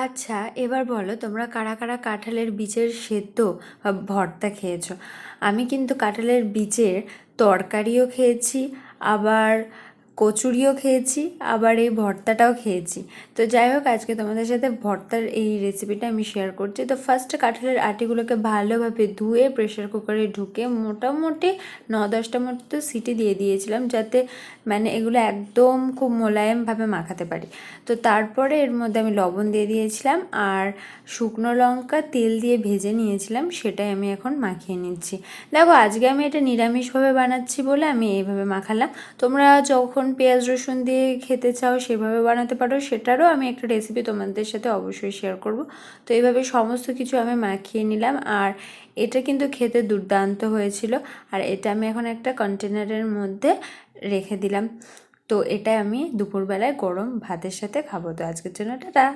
আচ্ছা, এবার বলো তোমরা কারা কারা কাঁঠালের বীজের সেদ্ধ বা ভর্তা খেয়েছো? আমি কিন্তু কাঁঠালের বীজের তরকারিও খেয়েছি, আবার কচুরিও খেয়েছি, আবার এই ভর্তাটাও খেয়েছি। তো যাই হোক, আজকে তোমাদের সাথে ভর্তার এই রেসিপিটা আমি শেয়ার করছি। তো ফার্স্ট কাঁঠালের আটিগুলোকে ভালোভাবে ধুয়ে প্রেশার কুকারে ঢুকে মোটামুটি 9-10টা মতো সিটি দিয়ে দিয়েছিলাম, যাতে মানে এগুলো একদম খুব মোলায়েমভাবে মাখাতে পারি। তো তারপরে এর মধ্যে আমি লবণ দিয়ে দিয়েছিলাম, আর শুকনো লঙ্কা তেল দিয়ে ভেজে নিয়েছিলাম, সেটাই আমি এখন মাখিয়ে নিচ্ছি। দেখো, আজকে আমি এটা নিরামিষভাবে বানাচ্ছি বলে আমি এইভাবে মাখালাম। তোমরা যখন পেঁয়াজ রসুন দিয়ে খেতে চাও সেভাবে বানাতে পারো, সেটারও আমি একটা রেসিপি তোমাদের সাথে অবশ্যই শেয়ার করব। তো এইভাবে সমস্ত কিছু আমি মাখিয়ে নিলাম, আর এটা কিন্তু খেতে দুর্দান্ত হয়েছিল। আর এটা আমি এখন একটা কন্টেনারের মধ্যে রেখে দিলাম। তো এটা আমি দুপুরবেলায় গরম ভাতের সাথে খাবো। তো আজকের জন্য টাটা।